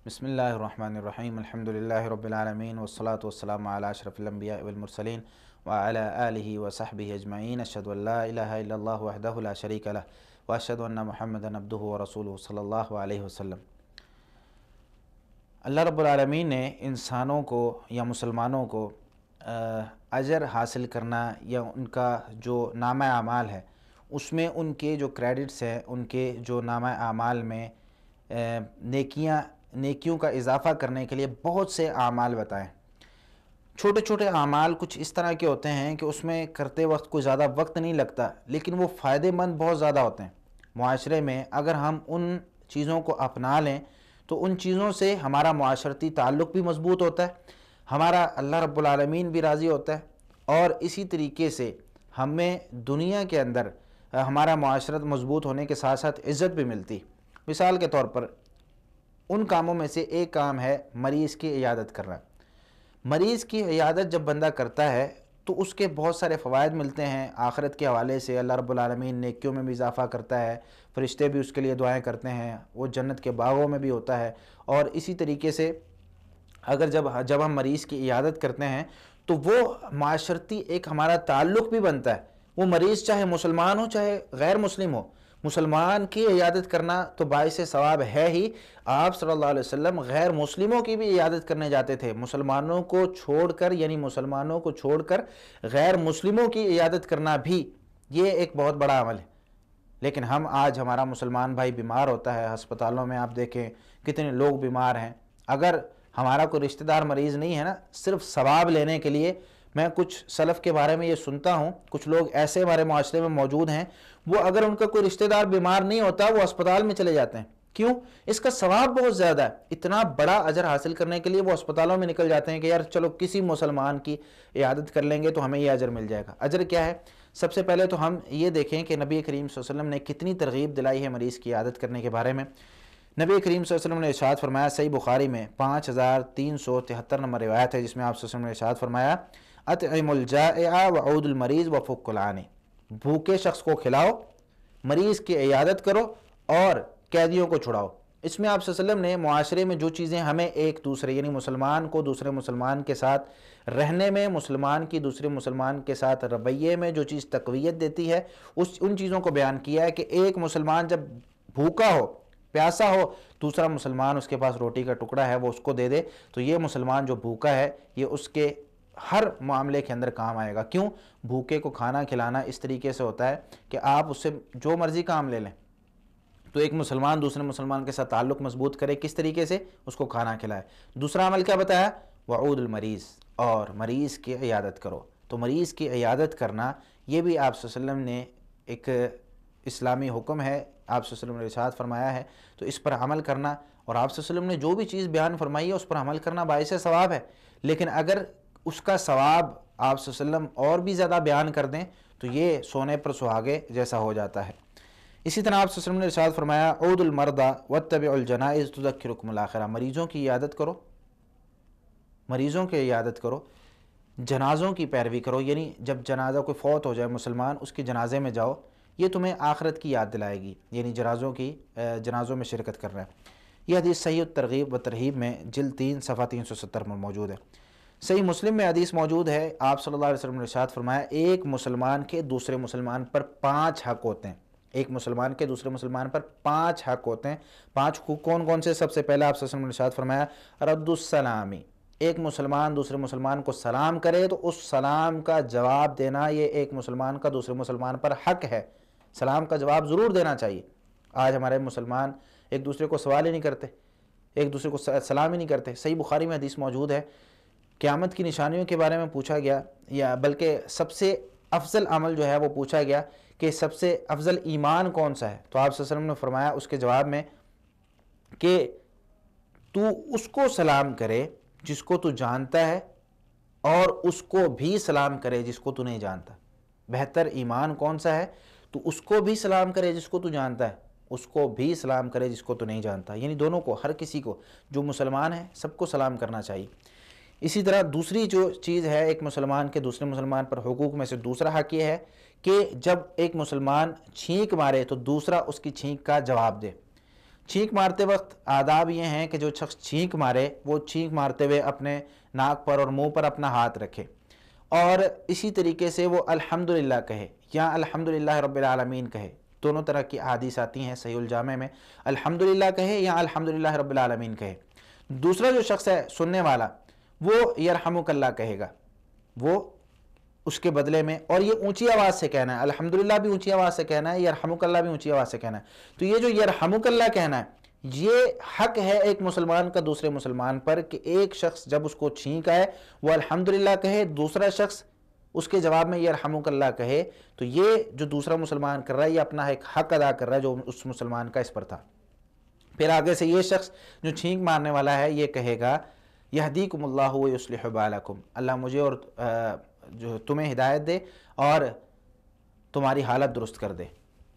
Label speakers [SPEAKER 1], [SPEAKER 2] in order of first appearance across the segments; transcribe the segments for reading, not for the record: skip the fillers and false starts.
[SPEAKER 1] بسم اللہ الرحمن الرحیم الحمدللہ رب العالمین والصلاة والسلام علی اشرف الانبیاء والمرسلین وعلی آلہ وصحبہ اجمعین اشہد ان لا الہ الا اللہ وحدہ لا شریک لہ واشہد ان محمدا عبدہ ورسولہ صلی اللہ علیہ وسلم۔ اللہ رب العالمین نے انسانوں کو یا مسلمانوں کو اجر حاصل کرنا یا ان کا جو نامہ اعمال ہے اس میں ان کے جو کریڈٹس ہیں، ان کے جو نامہ اعمال میں نیکیوں کا اضافہ کرنے کے لیے بہت سے اعمال بتائیں۔ چھوٹے چھوٹے اعمال کچھ اس طرح کے ہوتے ہیں کہ اس میں کرتے وقت کوئی زیادہ وقت نہیں لگتا، لیکن وہ فائدہ مند بہت زیادہ ہوتے ہیں معاشرے میں۔ اگر ہم ان چیزوں کو اپنا لیں تو ان چیزوں سے ہمارا معاشرتی تعلق بھی مضبوط ہوتا ہے، ہمارا اللہ رب العالمین بھی راضی ہوتا ہے، اور اسی طریقے سے ہمیں دنیا کے اندر ہمارا معاشرت مضبوط ہونے کے ساتھ ساتھ عزت بھی ملتی۔ مثال کے طور پر ان کاموں میں سے ایک کام ہے مریض کی عیادت کرنا۔ مریض کی عیادت جب بندہ کرتا ہے تو اس کے بہت سارے فوائد ملتے ہیں آخرت کے حوالے سے۔ اللہ رب العالمین نیکیوں میں بھی اضافہ کرتا ہے، فرشتے بھی اس کے لیے دعائیں کرتے ہیں، وہ جنت کے باغوں میں بھی ہوتا ہے۔ اور اسی طریقے سے اگر جب ہم مریض کی عیادت کرتے ہیں تو وہ معاشرتی ایک ہمارا تعلق بھی بنتا ہے۔ وہ مریض چاہے مسلمان ہو چاہے غیر مسلم ہو، مسلمان کی عیادت کرنا تو باعث ثواب ہے ہی۔ آپ صلی اللہ علیہ وسلم غیر مسلموں کی بھی عیادت کرنے جاتے تھے۔ مسلمانوں کو چھوڑ کر، یعنی مسلمانوں کو چھوڑ کر غیر مسلموں کی عیادت کرنا بھی یہ ایک بہت بڑا عمل ہے۔ لیکن ہمارا مسلمان بھائی بیمار ہوتا ہے، ہسپتالوں میں آپ دیکھیں کتنے لوگ بیمار ہیں۔ اگر ہمارا کوئی رشتہ دار مریض نہیں ہے نا، صرف ثواب لینے کے لیے، میں کچھ سلف کے بارے میں یہ سنتا ہوں، کچھ لوگ ایسے ہمارے معاشرے میں موجود ہیں، وہ اگر ان کا کوئی رشتہ دار بیمار نہیں ہوتا وہ اسپتال میں چلے جاتے ہیں۔ کیوں؟ اس کا ثواب بہت زیادہ ہے۔ اتنا بڑا اجر حاصل کرنے کے لیے وہ اسپتالوں میں نکل جاتے ہیں کہ یار چلو کسی مسلمان کی عیادت کر لیں گے تو ہمیں یہ اجر مل جائے گا۔ اجر کیا ہے؟ سب سے پہلے تو ہم یہ دیکھیں کہ نبی کریم صلی اللہ علیہ وسلم نے کتنی ترغیب دلائی ہے مریض کی عیادت کرنے کے بارے میں۔ نبی کریم صلی اللہ علیہ وسلم نے ارشاد فرمایا، صحیح بخاری میں 5373 نمبر روایت ہے، جس میں آپ صلی اللہ علیہ وسلم نے ارشاد فرمایا، اطعم الجائع وعود المریض وفک العانی، بھوکے شخص کو کھلاؤ، مریض کی عیادت کرو اور قیدیوں کو چھڑاؤ۔ اس میں آپ صلی اللہ علیہ وسلم نے معاشرے میں جو چیزیں ہمیں ایک دوسرے یعنی مسلمان کو دوسرے مسلمان کے ساتھ رہنے میں، مسلمان کی دوسرے مسلمان کے ساتھ رویے میں جو چیز تقویت دیتی ہے ان چیزوں کو بیان کیا ہے کہ ایک مسلمان جب بھوکا ہو، پیاسا ہو، دوسرا مسلمان اس کے پاس روٹی کا ٹکڑا ہے وہ اس کو دے دے تو یہ مسلمان جو بھوکا ہے یہ اس کے ہر معاملے کے اندر کام آئے گا۔ کیوں؟ بھوکے کو کھانا کھلانا اس طریقے سے ہوتا ہے کہ آپ اس سے جو مرضی کام لے لیں۔ تو ایک مسلمان دوسرے مسلمان کے ساتھ تعلق مضبوط کرے کس طریقے سے؟ اس کو کھانا کھلائے۔ دوسرا عمل کیا بتایا؟ وعود المریض، اور مریض کی عیادت کرو۔ تو مریض کی عیادت کرنا یہ بھی آپ صلی اللہ علیہ وسلم نے ایک اسلامی حکم ہے، آپ صلی اللہ علیہ وسلم نے ارشاد فرمایا ہے، تو اس پر عمل کرنا، اور آپ صلی اللہ علیہ وسلم نے جو بھی چیز بیان فرمائی ہے اس پر عمل کرنا باعث ثواب ہے۔ لیکن اگر اس کا ثواب آپ صلی اللہ علیہ وسلم اور بھی زیادہ بیان کر دیں تو یہ سونے پر سہاگے جیسا ہو جاتا ہے۔ اسی طرح آپ صلی اللہ علیہ وسلم نے ارشاد فرمایا، عود المرضى واتبعوا الجنائز تذکرکم الآخرہ، مریضوں کی عیادت کرو، مریضوں کی عیادت کرو، جنازوں کی پیروی کرو، یعنی جب جنازہ کوئی فوت ہو جائے مسلمان اس کے جنازے میں جاؤ، یہ تمہیں آخرت کی یاد دلائے گی، یعنی جنازوں میں شرکت کرنا ہے۔ یہ حدیث صحیح الترغیب و ترہیب میں جلد 3 صفحہ 370 میں موجود ہے۔ صحیح مسلم میں حدیث موجود ہے، آپ صلی اللہ علیہ وسلم نے ارشاد فرمایا، ایک مسلمان کے دوسرے مسلمان پر 5 حق ہوتے ہیں۔ ایک مسلمان کے دوسرے مسلمان پر 5 حق ہوتے ہیں۔ 5 حقوق کون کون سے؟ سب سے پہلا آپ صلی اللہ علیہ وسلم نے ارشاد فرمایا، رد السلامی، ایک مسلمان دوسرے مسلمان کو سلام کرے تو اس سلام کا جواب دینا یہ ایک مسلمان کا دوسرے مسلمان پر حق ہے۔ سلام کا جواب ضرور دینا چاہیے۔ آج ہمارے مسلمان ایک دوسرے کو سوال ہی نہیں کرتے، ایک دوسرے کو سلام ہی نہیں کرتے۔ صحیح بخاری میں حدیث موجود ہے، قیامت کی نشانیوں کے بارے میں پوچھا گیا، یا بلکہ سب سے افضل عمل جو ہے وہ پوچھا گیا کہ سب سے افضل ایمان کون سا ہے، تو آپ صلی اللہ علیہ وسلم نے فرمایا اس کے جواب میں کہ تو اس کو سلام کرے جس کو تو جانتا ہے اور اس کو بھی سلام کرے جس کو تو نہیں جانتا۔ بہتر ایمان کون سا ہے؟ تو اس کو بھی سلام کرے جس کو تو جانتا ہے، اس کو بھی سلام کرے جس کو تو نہیں جانتا، یعنی دونوں کو، ہر کسی کو، جو مسلمان ہے سب کو سلام کرنا چاہیے۔ اسی طرح دوسری جو چیز ہے ایک مسلمان کے دوسرے مسلمان پر حقوق میں سے دوسرا حق یہ ہے کہ جب ایک مسلمان چھینک مارے تو دوسرا اس کی چھینک کا جواب دے۔ چھینک مارتے وقت آداب یہ ہیں کہ جو شخص چھینک مارے وہ چھینک مارتے ہوئے اپنے ناک پر اور منہ پر اپنا ہاتھ رکھے، اور اسی طریقے سے وہ الحمدللہ کہے یا الحمدللہ رب العالمین کہے۔ دونوں طرح کی احادیث آتی ہیں صحیح الجامع میں، الحمدللہ کہے یا الحمدللہ رب العالمین کہے۔ دوسرا جو شخص ہے سننے والا، وہ یرحمک اللہ کہے گا، وہ اس کے بدلے میں، اور یہ اونچی آواز سے کہنا ہے، الحمدللہ بھی اونچی آواز سے کہنا ہے، یرحمک اللہ بھی اونچی آواز سے کہنا ہے۔ تو یہ جو یرحمک اللہ کہنا ہے، یہ حق ہے ایک مسلمان کا دوسرے مسلمان پر کہ ایک شخص جب اس کو چھینک آئے وہ الحمدللہ کہے، دوسرا شخص اس کے جواب میں یرحمک اللہ کہے۔ تو یہ جو دوسرا مسلمان کر رہا ہے یہ اپنا ایک حق ادا کر رہا ہے جو اس مسلمان کا اس پر تھا۔ پھر آگے سے یہ شخص جو چھینک مارنے والا ہے یہ کہے گا یہدیکم اللہ ویصلح بالکم، اللہ مجھے اور جو تمہیں ہدایت دے اور تمہاری حالت درست کر دے۔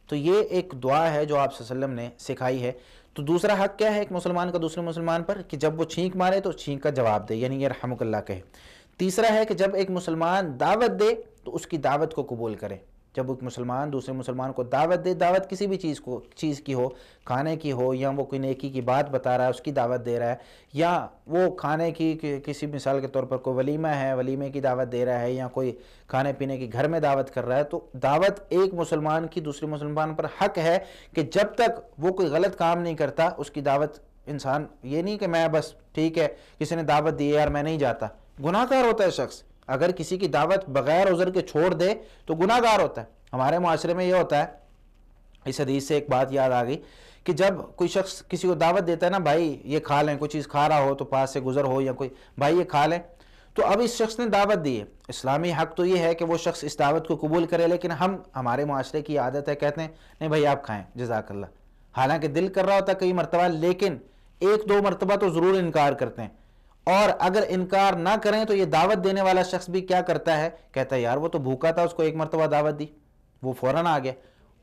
[SPEAKER 1] تو یہ ایک دعا ہے جو آپ صلی اللہ علیہ وسلم نے سکھائی ہے۔ تو دوسرا حق کیا ہے ایک مسلمان کا دوسرے مسلمان پر، کہ جب وہ چھینک مارے تو چھینک کا جواب دے، یعنی یرحمک اللہ کہے۔ تیسرا ہے کہ جب ایک مسلمان دعوت دے تو اس کی دعوت کو قبول کرے۔ جب ایک مسلمان دوسرے مسلمان کو دعوت دے، دعوت کسی بھی چیز کی ہو، کھانے کی ہو، یا وہ کوئی نیکی کی بات بتا رہا ہے اس کی دعوت دے رہا ہے، یا وہ کھانے کی کسی مثال کے طور پر کوئی ولیمہ ہے ولیمے کی دعوت دے رہا ہے، یا کوئی کھانے پینے کی گھر میں دعوت کر رہا ہے، تو دعوت ایک مسلمان کی دوسرے مسلمان پر حق ہے کہ جب تک وہ کوئی غلط کام نہیں کرتا اس کی دعوت، انسان یہ نہیں کہ میں بس ٹھیک ہے کسی نے دعوت دی ہے یار میں نہیں جاتا، گناہ گار ہوتا ہے شخص۔ اگر کسی کی دعوت بغیر عذر کے چھوڑ دے تو گناہ گار ہوتا ہے۔ ہمارے معاشرے میں یہ ہوتا ہے، اس حدیث سے ایک بات یاد آ گئی کہ جب کوئی شخص کسی کو دعوت دیتا ہے نا، بھائی یہ کھا لیں، کوئی چیز کھا رہا ہو تو پاس سے گزر ہو، یا کوئی بھائی یہ کھا لیں، تو اب اس شخص نے دعوت دی ہے، اسلامی حق تو یہ ہے کہ وہ شخص اس دعوت کو قبول کرے، لیکن ہمارے معاشرے کی عادت ہے کہتے ہیں نہیں بھائی آپ کھائیں جزاک اللہ، حالانکہ دل کر رہا ہوتا ہے کئی مرتبہ، لیکن ایک دو مرتبہ تو ضرور انکار کرتے ہیں۔ اور اگر انکار نہ کریں تو یہ دعوت دینے والا شخص بھی کیا کرتا ہے، کہتا ہے یار وہ تو بھوکا تھا، اس کو ایک مرتبہ دعوت دی وہ فوراً آ گیا۔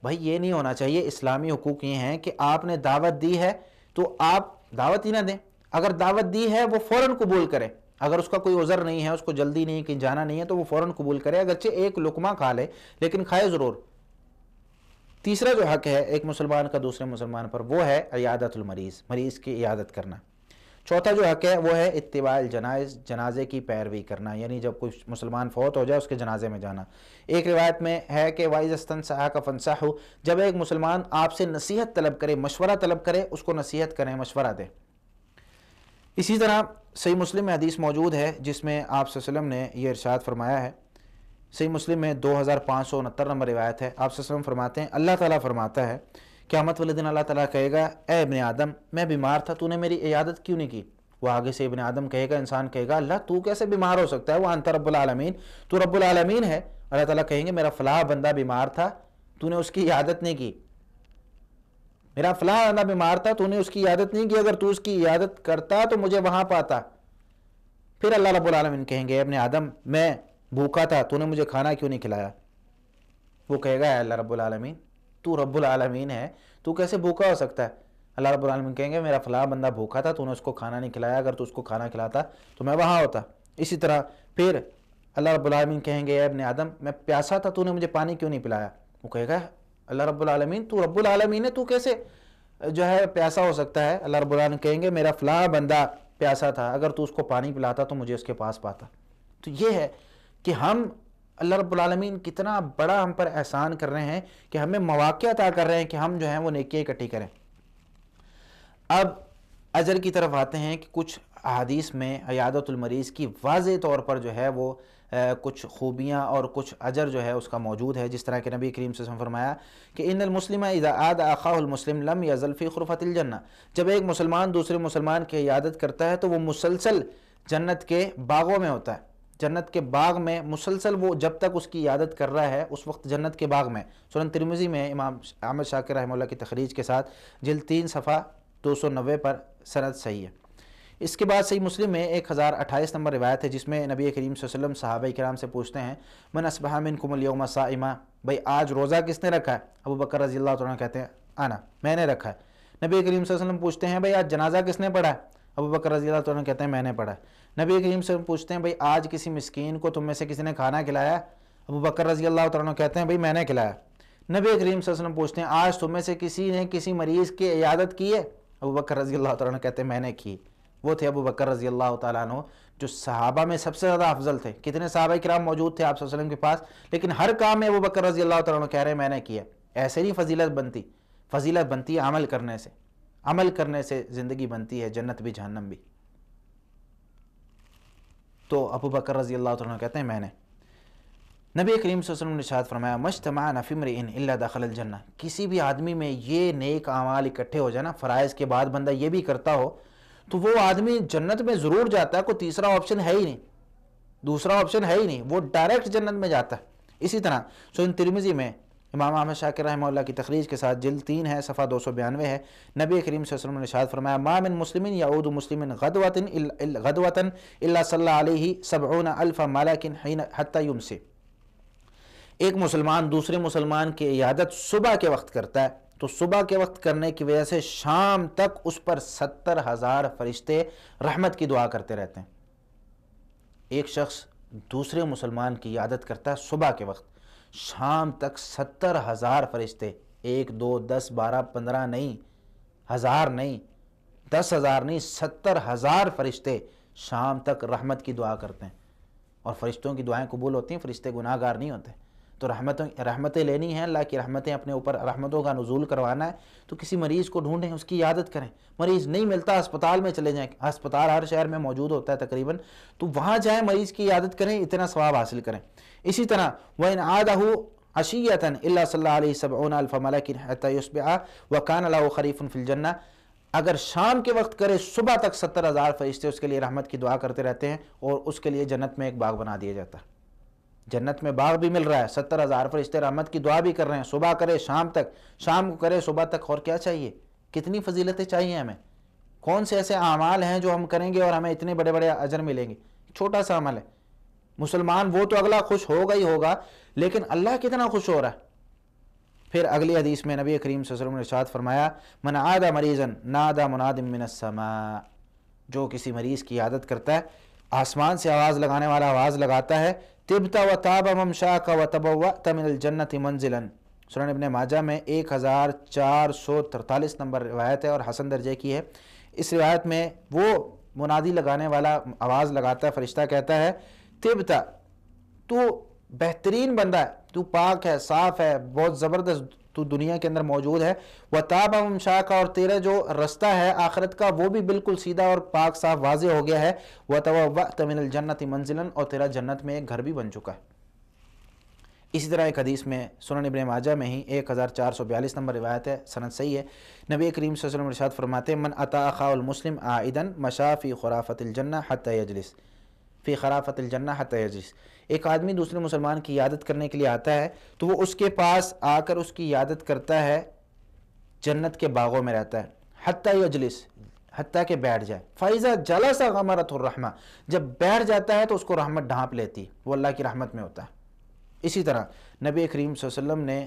[SPEAKER 1] بھائی یہ نہیں ہونا چاہیے۔ اسلامی حقوق یہ ہیں کہ آپ نے دعوت دی ہے تو آپ دعوت ہی نہ دیں، اگر دعوت دی ہے وہ فوراً قبول کرے، اگر اس کا کوئی عذر نہیں ہے، اس کو جلدی نہیں کہیں جانا نہیں ہے تو وہ فوراً قبول کرے، اگرچہ ایک لقمہ کھا لے لیکن کھائے ضرور۔ تیسرا جو حق ہے ایک مسلمان کا دوسرے مسلمان پر وہ ہے عیادت المریض، مریض کی عیادت کرنا۔ چوتھا جو حق ہے وہ ہے اتباع الجنائز، جنازے کی پیروی کرنا، یعنی جب کوئی مسلمان فوت ہو جائے اس کے جنازے میں جانا۔ ایک روایت میں ہے کہ وَإِذَا اسْتَنْصَحَكَ فَانْصَحْهُ، جب ایک مسلمان آپ سے نصیحت طلب کرے، مشورہ طلب کرے، اس کو نصیحت کریں، مشورہ دیں۔ اسی طرح صحیح مسلم میں حدیث موجود ہے جس میں آپ صلی اللہ علیہ وسلم نے یہ ارشاد فرمایا ہے، صحیح مسلم میں 2569 نمبر روایت ہے، آپ صلی اللہ علیہ وسلم فرماتے ہیں، اللہ تعالیٰ فرماتا ہے قیامت والے دن اللہ تعالیٰ کہے گا اے ابن آدم میں بیمار تھا، تو نے میری عیادت کیوں نہیں کی؟ وہ آگے سے ابن آدم کہے گا، انسان کہے گا اللہ تو کیسے بیمار ہو سکتا ہے، وہ انت رب العالمین، تو رب العالمین ہے۔ اللہ تعالیٰ کہیں گے میرا فلاں بندہ بیمار تھا تو نے اس کی عیادت نہیں کی، میرا فلاں بندہ بیمار تھا تو نے اس کی عیادت نہیں کی، اگر تو اس کی عیادت کرتا تو مجھے وہاں پاتا۔ پھر اللہ رب العالمین کہیں گے ابن آدم میں بھوکا تھا تو نے مجھے کھانا کیوں نہیں کھلایا؟ وہ کہے گا اے اللہ رب العالمین تو رب العالمین ہے، تو کیسے بھوکا ہو سکتا ہے؟ اللہ رب العالمین کہیں گے میرا فلاں بندہ بھوکا تھا تو نے اس کو کھانا نہیں کھلایا، اگر تو اس کو کھانا کھلاتا تو میں وہاں ہوتا۔ اسی طرح پھر اللہ رب العالمین کہیں گے اے ابن آدم میں پیاسا تھا تو نے مجھے پانی کیوں نہیں پلایا؟ وہ کہے گا اللہ رب العالمین تو رب العالمین ہے، تو کیسے جو ہے پیاسا ہو سکتا ہے؟ اللہ رب العالمین کہیں گے میرا فلاں بندہ پیاسا تھا، اگر تو اس کو پانی پلاتا تو مجھے اس کے پاس پاتا۔ تو یہ ہے کہ ہم اللہ رب العالمین کتنا بڑا ہم پر احسان کر رہے ہیں کہ ہمیں مواقع عطا کر رہے ہیں کہ ہم جو ہیں وہ نیکیاں اکٹھی کریں۔ اب اجر کی طرف آتے ہیں کہ کچھ احادیث میں عیادت المریض کی واضح طور پر جو ہے وہ کچھ خوبیاں اور کچھ اجر جو ہے اس کا موجود ہے، جس طرح کہ نبی کریم صلی اللہ علیہ وسلم فرمایا کہ ان المسلم اذا عاد اخاہ المسلم لم یزل فی غرفۃ الجنہ، جب ایک مسلمان دوسرے مسلمان کی عیادت کرتا ہے تو وہ مسلسل جنت کے باغوں میں ہوتا ہے، جنت کے باغ میں مسلسل وہ جب تک اس کی عیادت کر رہا ہے اس وقت جنت کے باغ میں۔ سنن ترمذی میں امام احمد شاکر رحمہ اللہ کی تخریج کے ساتھ جلد 3 صفحہ 290 پر سند صحیح ہے۔ اس کے بعد صحیح مسلم میں 1028 نمبر روایت ہے جس میں نبی کریم صلی اللہ علیہ وسلم صحابہ کرام سے پوچھتے ہیں من اصبح منکم اليوم صائما، بھائی آج روزہ کس نے رکھا ہے؟ ابو بکر رضی اللہ عنہ کہتے ہیں انا، میں نے رکھا ہے۔ نبی کریم صلی اللہ علیہ وسلم پوچھتے ہیں بھائی آج جنازہ کس نے پڑھا ہے؟ ابو بکر رضی اللہ عنہ کہتے ہیں میں نے پڑھا ہے۔ نبی کریم صلی اللہ علیہ وسلم پوچھتے ہیں بھائی آج کسی مسکین کو تم میں سے کسی نے کھانا کھلایا؟ ابو بکر رضی اللہ عنہ کہتے ہیں بھائی میں نے کھلایا۔ نبی کریم صلی اللہ علیہ وسلم پوچھتے ہیں آج تم میں سے کسی نے کسی مریض کی عیادت کی ہے؟ ابو بکر رضی اللہ تعالیٰ عنہ کہتے ہیں میں نے کی. وہ تھے ابو بکر رضی اللہ تعالیٰ عنہ جو صحابہ میں سب سے زیادہ افضل تھے. کتنے صحابہ کرام موجود تھے آپ صلی اللہ علیہ وسلم کے پاس, لیکن ہر کام میں ابو بکر رضی اللہ تعالیٰ عنہ کہہ رہے ہیں میں نے کیا. ایسے نہیں فضیلت بنتی, فضیلت بنتی ہے عمل کرنے سے. عمل کرنے سے زندگی بنتی ہے, جنت بھی جہنم بھی. تو ابو بکر رضی اللہ تعالیٰ عنہ کہتے ہیں میں نے. نبی کریم صلی اللہ علیہ وسلم نے ارشاد فرمایا مجتمع فی امرئ الا دخل الجنہ, کسی بھی آدمی میں یہ نیک اعمال اکٹھے ہو جائے نا, فرائض کے بعد بندہ یہ بھی کرتا ہو, تو وہ آدمی جنت میں ضرور جاتا ہے. کوئی تیسرا آپشن ہے ہی نہیں, دوسرا آپشن ہے ہی نہیں, وہ ڈائریکٹ جنت میں جاتا ہے. اسی طرح سنن ترمذی میں امام احمد شاکر رحمہ اللہ کی تخریج کے ساتھ جلد 3 ہے, صفحہ 292 ہے, نبی کریم صلی اللہ علیہ وسلم نے ارشاد فرمایا ما من مسلم یعود مسلم غدوة الا صلی علیہ 70,000 ملک حتی یمسی. ایک مسلمان دوسرے مسلمان کی عیادت صبح کے وقت کرتا ہے, تو صبح کے وقت کرنے کی وجہ سے شام تک اس پر 70,000 فرشتے رحمت کی دعا کرتے رہتے ہیں. ایک شخص دوسرے مسلمان کی عیادت کرتا ہے صبح کے وقت, شام تک 70,000 فرشتے, 1 2 10 12 15 نہیں, 1000 نہیں, 10,000 نہیں, 70,000 فرشتے شام تک رحمت کی دعا کرتے ہیں. اور فرشتوں کی دعائیں قبول ہوتی ہیں, فرشتے گناہ گار نہیں ہوتے. تو رحمتیں لینی ہیں, اللہ کی رحمتیں اپنے اوپر, رحمتوں کا نزول کروانا ہے, تو کسی مریض کو ڈھونڈیں, اس کی عیادت کریں. مریض نہیں ملتا, ہسپتال میں چلے جائیں, ہسپتال ہر شہر میں موجود ہوتا ہے تقریباً, تو وہاں جائیں, مریض کی عیادت کریں, اتنا ثواب حاصل کریں. اسی طرح وَإِنْ عَادَهُ عَشِيَّةً إِلَّا صَلَّى عَلَيْهِ 70,000 مَلَكٍ حَتَّى يُصْبِحَ وَكَانَ لَهُ خَرِيفٌ فِي الْجَنَّةِ. اگر شام کے وقت کرے, صبح تک 70,000 فرشتے اس کے لیے رحمت کی دعا کرتے رہتے ہیں, اور اس کے لیے جنت میں ایک باغ بنا دیا جاتا ہے. جنت میں باغ بھی مل رہا ہے, 70,000 فرشتے رحمت کی دعا بھی کر رہے ہیں, صبح کرے شام تک, شام کو کرے صبح تک. اور کیا چاہیے, کتنی فضیلتیں چاہیے ہمیں. کون سے ایسے اعمال ہیں جو ہم کریں گے اور ہمیں اتنے بڑے بڑے اجر ملیں گے. چھوٹا سا عمل ہے. مسلمان وہ تو اگلا خوش ہوگا ہی ہوگا, لیکن اللہ کتنا خوش ہو رہا ہے. پھر اگلی حدیث میں نبی کریم صلی اللہ علیہ وسلم نے ارشاد فرمایا من عاد مریضا نادى مناد من السماء, جو کسی مریض کی عیادت کرتا ہے, آسمان سے آواز لگانے والا آواز لگاتا ہے, طبت وطاب ممشاک وتبوأت من الجنة منزلا. سنن ابن ماجہ میں 1443 نمبر روایت ہے اور حسن درجے کی ہے. اس روایت میں وہ منادی لگانے والا آواز لگاتا ہے, فرشتہ کہتا ہے طبت, تو بہترین بندہ ہے, تو پاک ہے, صاف ہے, بہت زبردست تو دنیا کے اندر موجود ہے. وطاب ممشاک, اور تیرا جو رستہ ہے آخرت کا وہ بھی بالکل سیدھا اور پاک صاف واضح ہو گیا ہے. وتبوأت من الجنة منزلا, اور تیرا جنت میں ایک گھر بھی بن چکا ہے. اسی طرح ایک حدیث میں سنن ابن ماجہ میں ہی 1442 نمبر روایت ہے, سند صحیح ہے, نبی کریم صلی اللہ علیہ وسلم ارشاد فرماتے ہیں من اتی اخاه المسلم عائدا مشى في خرافة الجنة حتى يجلس فی خرافۃ الجنہ حتی یجلس. ایک آدمی دوسرے مسلمان کی عیادت کرنے کے لیے آتا ہے, تو وہ اس کے پاس آ کر اس کی عیادت کرتا ہے, جنت کے باغوں میں رہتا ہے, حتی یجلس, حتیٰ کہ بیٹھ جائے. فَإِذَا جَلَسَ غَمَرَتْهُ الرَّحْمَةُ, جب بیٹھ جاتا ہے تو اس کو رحمت ڈھانپ لیتی, وہ اللہ کی رحمت میں ہوتا ہے. اسی طرح نبی کریم صلی اللہ علیہ وسلم نے,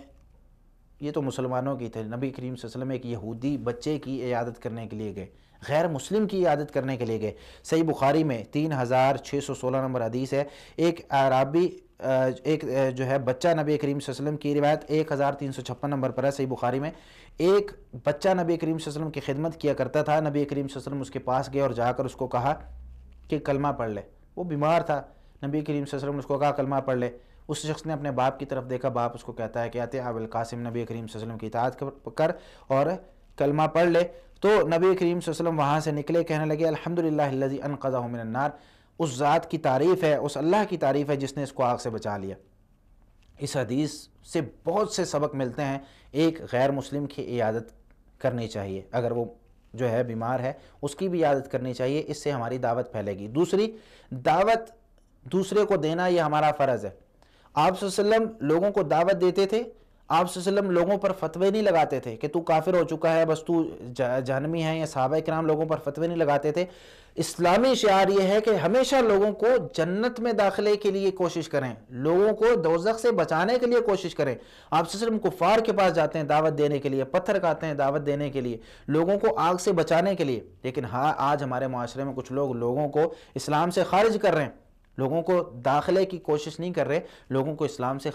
[SPEAKER 1] یہ تو مسلمانوں کی تھے, نبی کریم صلی اللہ علیہ وسلم ایک یہودی بچے کی عیادت کرنے کے لیے گئے, غیر مسلم کی عیادت کرنے کے لیے گئے. صحیح بخاری میں 3616 نمبر حدیث ہے. ایک عربی ایک جو ہے بچہ نبی کریم صلی اللہ علیہ وسلم کی روایت 1356 نمبر پر ہے صحیح بخاری میں. ایک بچہ نبی کریم صلی اللہ علیہ وسلم کی خدمت کیا کرتا تھا. نبی کریم صلی اللہ علیہ وسلم اس کے پاس گئے اور جا کر اس کو کہا کہ کلمہ پڑھ لے. وہ بیمار تھا, نبی کریم صلی اللہ علیہ وسلم نے اس کو کہا کلمہ پڑھ لے. اس شخص نے اپنے باپ کی طرف دیکھا, باپ اس کو کہتا ہے کہ آتے ابوالقاسم نبی کریم صلی اللہ علیہ وسلم کی اطاعت کر اور کلمہ پڑھ لے. تو نبی کریم صلی اللہ علیہ وسلم وہاں سے نکلے, کہنے لگے الحمدللہ الذی انقذہ من النار, اس ذات کی تعریف ہے, اس اللہ کی تعریف ہے جس نے اس کو آگ سے بچا لیا. اس حدیث سے بہت سے سبق ملتے ہیں. ایک غیر مسلم کی عیادت کرنی چاہیے, اگر وہ جو ہے بیمار ہے اس کی بھی عیادت کرنی چاہیے, اس سے ہماری دعوت پھیلے گی. دوسری, دعوت دوسرے کو دینا یہ ہمارا فرض ہے. آپ صلی اللہ علیہ وسلم لوگوں کو دعوت دیتے تھے, آپ صلی اللہ علیہ وسلم لوگوں پر فتوے نہیں لگاتے تھے کہ تو کافر ہو چکا ہے بس تو جہنمی ہے, یا صحابہ کرام لوگوں پر فتوے نہیں لگاتے تھے. اسلامی شعار یہ ہے کہ ہمیشہ لوگوں کو جنت میں داخلے کے لیے کوشش کریں, لوگوں کو دوزخ سے بچانے کے لیے کوشش کریں. آپ صلی اللہ علیہ وسلم کفار کے پاس جاتے ہیں دعوت دینے کے لیے, پتھر کھاتے ہیں دعوت دینے کے لیے, لوگوں کو آگ سے بچانے کے لیے. لیکن ہاں, آج ہمارے معاشرے میں کچھ لوگ لوگوں کو اسلام سے خارج کر رہے ہیں, لوگوں کو داخلے کی کوشش نہیں کر رہے, لوگوں کو اسلام سے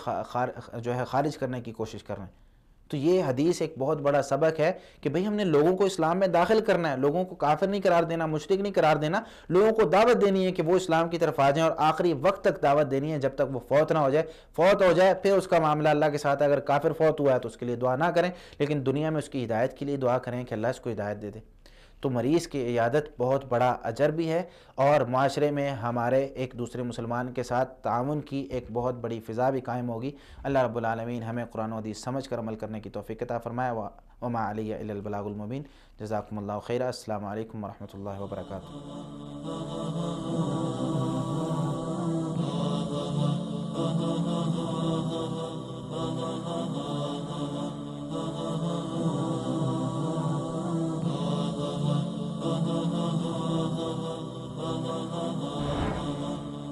[SPEAKER 1] جو ہے خارج کرنے کی کوشش کر رہے ہیں. تو یہ حدیث ایک بہت بڑا سبق ہے کہ بھئی ہم نے لوگوں کو اسلام میں داخل کرنا ہے، لوگوں کو کافر نہیں قرار دینا، مشرک نہیں قرار دینا، لوگوں کو دعوت دینی ہے کہ وہ اسلام کی طرف آ جائیں، اور آخری وقت تک دعوت دینی ہے جب تک وہ فوت نہ ہو جائے۔ فوت ہو جائے پھر اس کا معاملہ اللہ کے ساتھ ہے، اگر کافر فوت ہوا ہے تو اس کے لیے دعا نہ کریں، لیکن دنیا میں اس کی ہدایت کے لیے دعا کریں کہ اللہ اس کو ہدایت دے دے۔ تو مریض کی عیادت بہت بڑا اجر بھی ہے، اور معاشرے میں ہمارے ایک دوسرے مسلمان کے ساتھ تعاون کی ایک بہت بڑی فضا بھی قائم ہوگی۔ اللہ رب العالمین ہمیں قرآن و حدیث سمجھ کر عمل کرنے کی توفیق عطا فرمائے۔ وما علی الا البلاغ المبین۔ جزاکم اللہ خیرا۔ السلام علیکم ورحمۃ اللہ وبرکاتہ۔